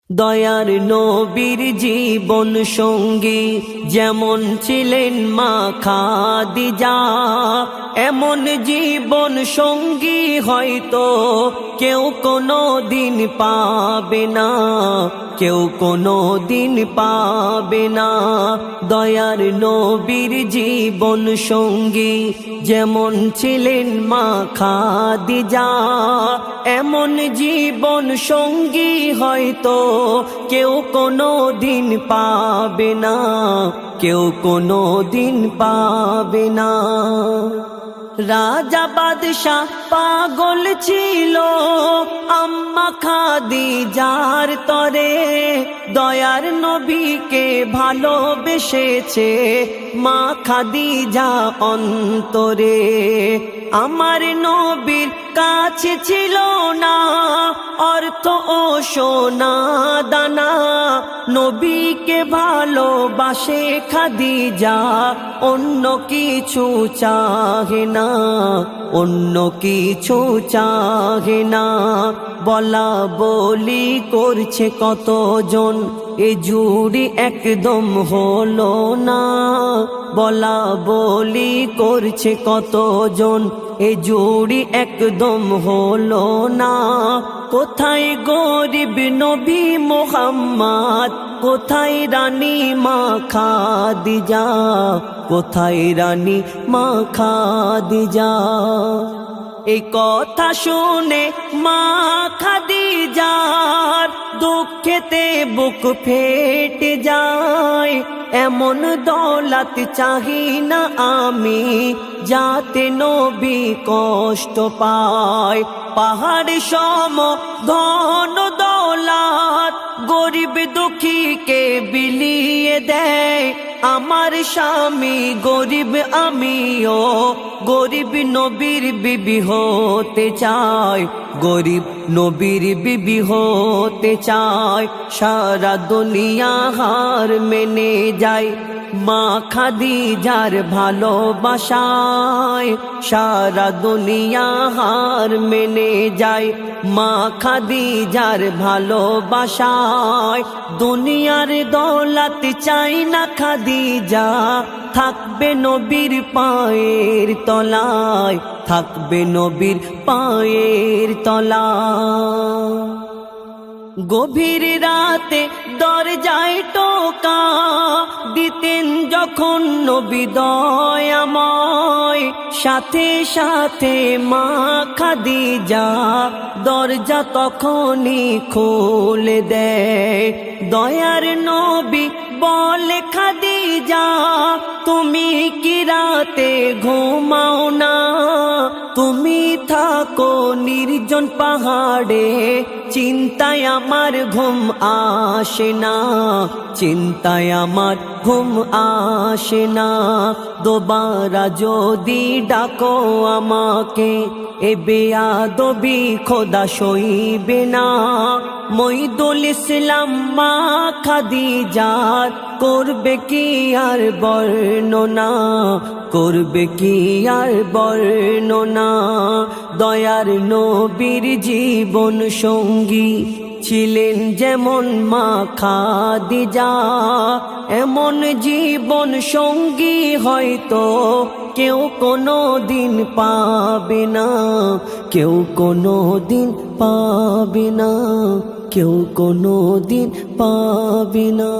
দয়ার নবীর জীবন সঙ্গী যেমন ছিলেন মা খাদিজা, এমন জীবন সঙ্গী হয়তো কেউ কোনো দিন পাবে না, কেউ কোনো দিন পাবে না। দয়ার নবীর জীবন সঙ্গী যেমন ছিলেন মা খাদিজা, এমন জীবন সঙ্গী হয়তো কেউ কোনো দিন পাবে না, কেউ কোনো দিন পাবে না। রাজা বাদশাহ পাগল ছিল আম্মা খাদিজার তরে, দয়ার নবীকে ভালোবেসেছে মা খাদিজা অন্তরে। আমার নবীর কাছে ছিল না অর্থ ও সোনা দানা, নবীকে ভালোবাসে খাদিজা, অন্য কিছু চাহে না, অন্য কিছু চাহে না। বলা বলি করছে কতজন, এ জুড়ি একদম হলো না। বলা বলি করছে কতজন, এ জুড়ি একদম হলো না। কোথায় গরিব নবী মোহাম্মদ, কোথায় রানী মা খাদিজা, কোথায় রানী মা খাদিজা। এই কথা শুনে মা খাদিজার দুঃখেতে বুক ফেটে যায়। এমন দৌলত চাহি না আমি, যাতে নবী কষ্ট পায়। পাহাড় সম ধন দৌলত গরিব দুঃখীকে বিলিয়ে দেয়। আমার স্বামী গরিব, আমিও গরিব, নবীর বিবি হতে চাই, গরিব নবীর বিবি হতে চাই। সারা দুনিয়া হার মেনে যায় মা খাদিজার ভালোবাসায়, সারা দুনিয়া হার মেনে যায় মা খাদিজার ভালোবাসায়। দুনিয়ার দৌলত চাই না খাদিজা, থাকবে নবীর পায়ের তলায়, থাকবে নবীর পায়ের তলায়। গভীর রাতে দরজায় টোকা দিতেন যখন নবী দয়াময়, সাথে সাথে মা খাদিজা দরজা তখনই খুলে দেয়। দয়ার নবী বলে খাদিজা, তুমি কি রাতে ঘুমাও না? তুমি থাকো নির্জন পাহাড়ে, চিন্তায় আমার ঘুম আসে না, চিন্তায় আমার ঘুম আসে না। দোবারা যদি ডাকো আমাকে, এ বেয়াদবি খোদা সইবে না। মইদুল ইসলাম মা খাদিজার করবে কি আর বর্ণনা, করবে কি আর বর্ণনা। দয়ার নবীর জীবন সঙ্গী ছিলেন যেমন মা খাদিজা, এমন জীবন সঙ্গী হয়তো কেউ কোনো দিন পাবে না, কেউ কোনো দিন পাবে না, কেউ কোনো দিন পাবে না।